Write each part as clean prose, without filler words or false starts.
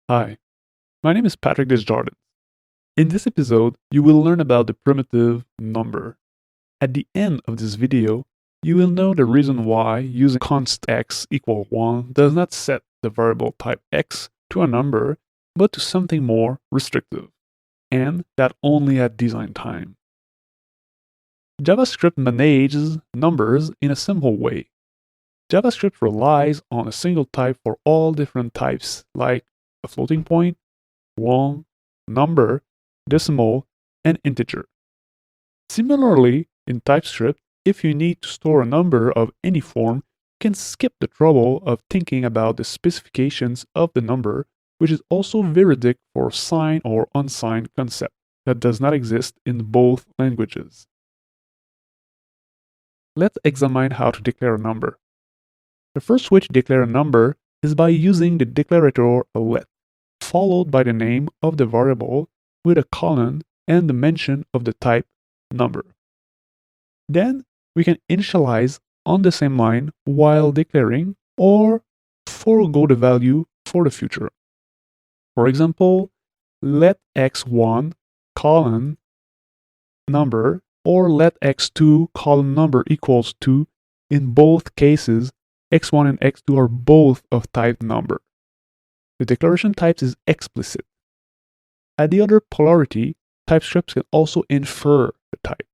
Hi, my name is Patrick Desjardins. In this episode, you will learn about the primitive number. At the end of this video, you will know the reason why using const x equal 1 does not set the variable type x to a number, but to something more restrictive, and that only at design time. JavaScript manages numbers in a simple way. JavaScript relies on a single type for all different types, like a floating point, long, number, decimal, and integer. Similarly, in TypeScript, if you need to store a number of any form, you can skip the trouble of thinking about the specifications of the number, which is also veridic for signed or unsigned concept that does not exist in both languages. Let's examine how to declare a number. The first way to declare a number is by using the declarator let, followed by the name of the variable with a colon and the mention of the type number. Then we can initialize on the same line while declaring or forego the value for the future. For example, let x1 colon number or let x2 colon number equals 2. In both cases, x1 and x2 are both of type number. The declaration type is explicit. At the other polarity, TypeScript can also infer the type.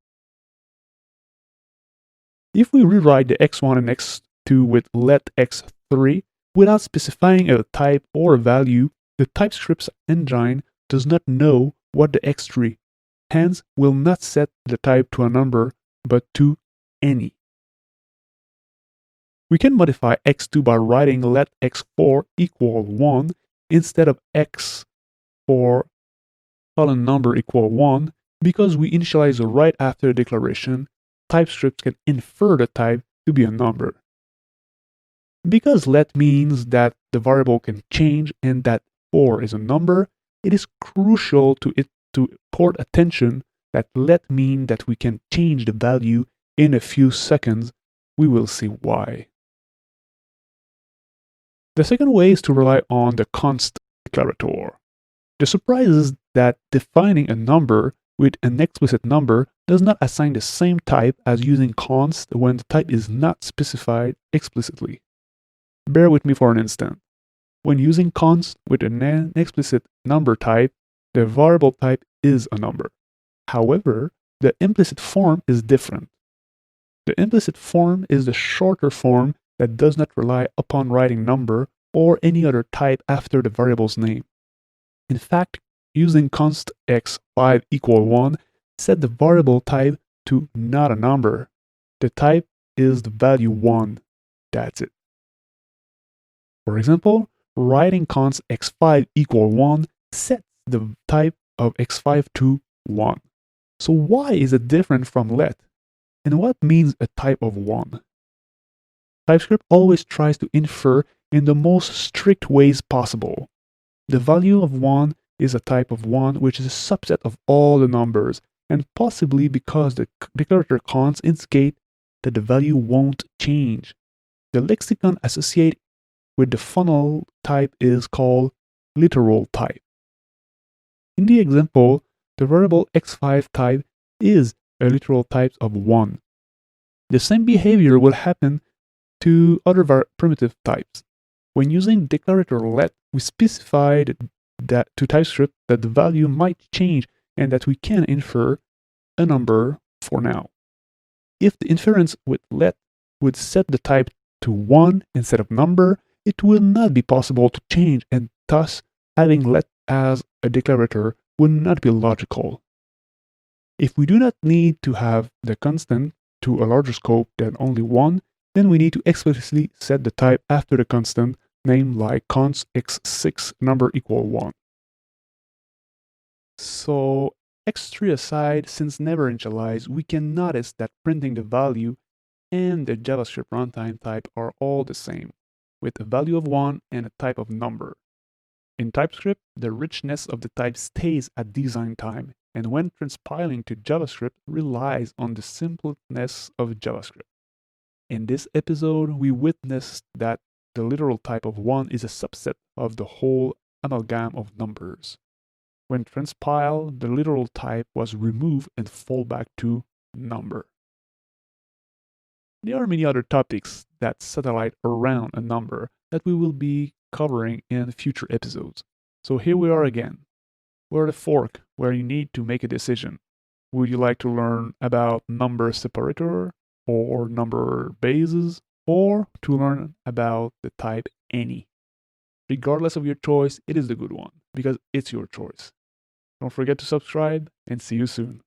If we rewrite the x1 and x2 with let x3 without specifying a type or a value, the TypeScript engine does not know what the x3, hence will not set the type to a number but to any. We can modify x2 by writing let x4 equal 1 instead of x for colon number equal 1 because we initialize right after the declaration. TypeScript can infer the type to be a number. Because let means that the variable can change and that 4 is a number, it is crucial to port attention that let mean that we can change the value in a few seconds. We will see why. The second way is to rely on the const declarator. The surprise is that defining a number with an explicit number does not assign the same type as using const when the type is not specified explicitly. Bear with me for an instant. When using const with an explicit number type, the variable type is a number. However, the implicit form is different. The implicit form is the shorter form that does not rely upon writing number or any other type after the variable's name. In fact, using const x5 equal 1 set the variable type to not a number. The type is the value 1. That's it. For example, writing const x5 equal 1 sets the type of x5 to 1. So why is it different from let? And what means a type of 1? TypeScript always tries to infer in the most strict ways possible. The value of 1 is a type of 1 which is a subset of all the numbers, and possibly because the declarator const indicate that the value won't change. The lexicon associated with the funnel type is called literal type. In the example, the variable x5 type is a literal type of 1. The same behavior will happen to other primitive types. When using declarator let, we specified that to TypeScript that the value might change and that we can infer a number for now. If the inference with let would set the type to 1 instead of number, it will not be possible to change, and thus having let as a declarator would not be logical. If we do not need to have the constant to a larger scope than only 1, then we need to explicitly set the type after the constant, name like const x6 number equal 1. So x3 aside, since never initialized, we can notice that printing the value and the JavaScript runtime type are all the same, with a value of 1 and a type of number. In TypeScript, the richness of the type stays at design time, and when transpiling to JavaScript relies on the simpleness of JavaScript. In this episode, we witnessed that the literal type of 1 is a subset of the whole amalgam of numbers. When transpiled, the literal type was removed and fall back to number. There are many other topics that satellite around a number that we will be covering in future episodes. So here we are again. We're at a fork where you need to make a decision. Would you like to learn about number separator or number bases, or to learn about the type any? Regardless of your choice, it is the good one because it's your choice. Don't forget to subscribe and see you soon.